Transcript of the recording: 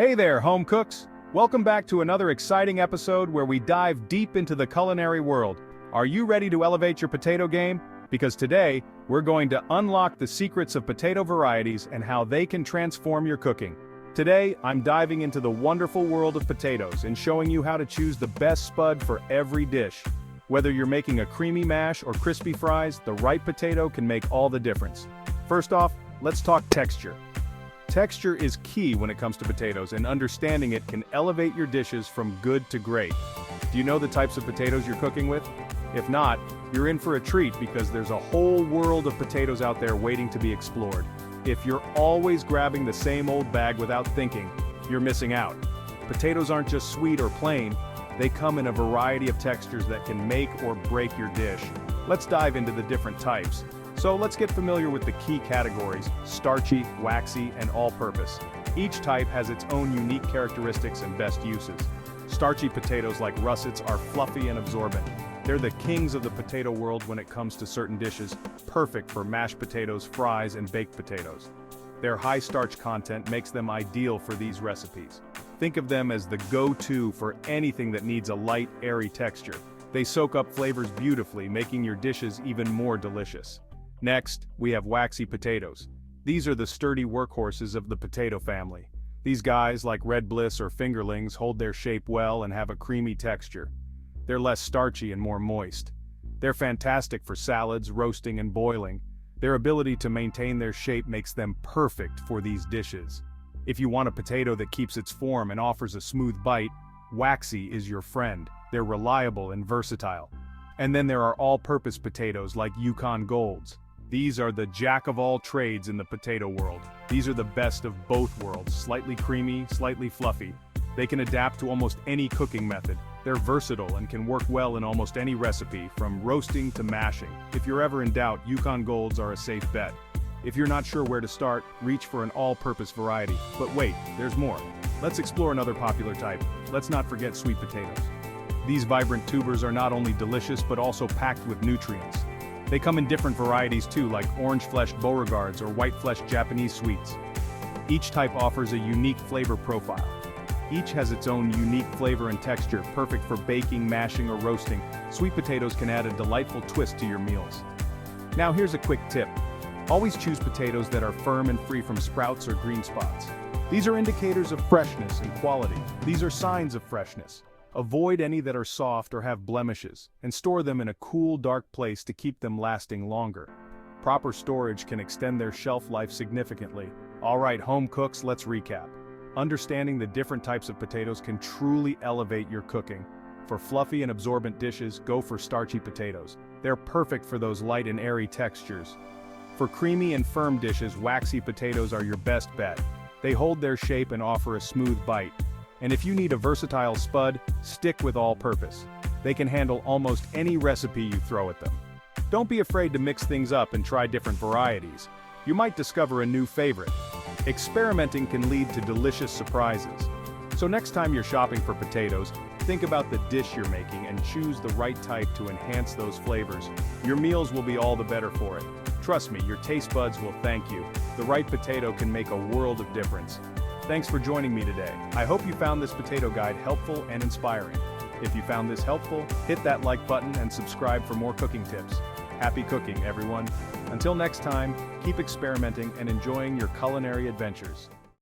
Hey there, home cooks! Welcome back to another exciting episode where we dive deep into the culinary world. Are you ready to elevate your potato game? Because today, we're going to unlock the secrets of potato varieties and how they can transform your cooking. Today, I'm diving into the wonderful world of potatoes and showing you how to choose the best spud for every dish. Whether you're making a creamy mash or crispy fries, the right potato can make all the difference. First off, let's talk texture. Texture is key when it comes to potatoes, and understanding it can elevate your dishes from good to great. Do you know the types of potatoes you're cooking with? If not, you're in for a treat because there's a whole world of potatoes out there waiting to be explored. If you're always grabbing the same old bag without thinking, you're missing out. Potatoes aren't just sweet or plain, they come in a variety of textures that can make or break your dish. Let's dive into the different types. So let's get familiar with the key categories: starchy, waxy, and all-purpose. Each type has its own unique characteristics and best uses. Starchy potatoes like russets are fluffy and absorbent. They're the kings of the potato world when it comes to certain dishes, perfect for mashed potatoes, fries, and baked potatoes. Their high starch content makes them ideal for these recipes. Think of them as the go-to for anything that needs a light, airy texture. They soak up flavors beautifully, making your dishes even more delicious. Next, we have waxy potatoes. These are the sturdy workhorses of the potato family. These guys, like red bliss or fingerlings, hold their shape well and have a creamy texture. They're less starchy and more moist. They're fantastic for salads, roasting, and boiling. Their ability to maintain their shape makes them perfect for these dishes. If you want a potato that keeps its form and offers a smooth bite, waxy is your friend. They're reliable and versatile. And then there are all-purpose potatoes like Yukon Golds. These are the jack-of-all-trades in the potato world. These are the best of both worlds, slightly creamy, slightly fluffy. They can adapt to almost any cooking method. They're versatile and can work well in almost any recipe, from roasting to mashing. If you're ever in doubt, Yukon Golds are a safe bet. If you're not sure where to start, reach for an all-purpose variety. But wait, there's more. Let's explore another popular type. Let's not forget sweet potatoes. These vibrant tubers are not only delicious but also packed with nutrients. They come in different varieties too, like orange-fleshed Beauregards or white-fleshed Japanese sweets. Each type offers a unique flavor profile. Each has its own unique flavor and texture, perfect for baking, mashing, or roasting. Sweet potatoes can add a delightful twist to your meals. Now here's a quick tip. Always choose potatoes that are firm and free from sprouts or green spots. These are indicators of freshness and quality. These are signs of freshness. Avoid any that are soft or have blemishes, and store them in a cool, dark place to keep them lasting longer. Proper storage can extend their shelf life significantly. Alright, home cooks, let's recap. Understanding the different types of potatoes can truly elevate your cooking. For fluffy and absorbent dishes, go for starchy potatoes. They're perfect for those light and airy textures. For creamy and firm dishes, waxy potatoes are your best bet. They hold their shape and offer a smooth bite. And if you need a versatile spud, stick with all-purpose. They can handle almost any recipe you throw at them. Don't be afraid to mix things up and try different varieties. You might discover a new favorite. Experimenting can lead to delicious surprises. So next time you're shopping for potatoes, think about the dish you're making and choose the right type to enhance those flavors. Your meals will be all the better for it. Trust me, your taste buds will thank you. The right potato can make a world of difference. Thanks for joining me today. I hope you found this potato guide helpful and inspiring. If you found this helpful, hit that like button and subscribe for more cooking tips. Happy cooking, everyone. Until next time, keep experimenting and enjoying your culinary adventures.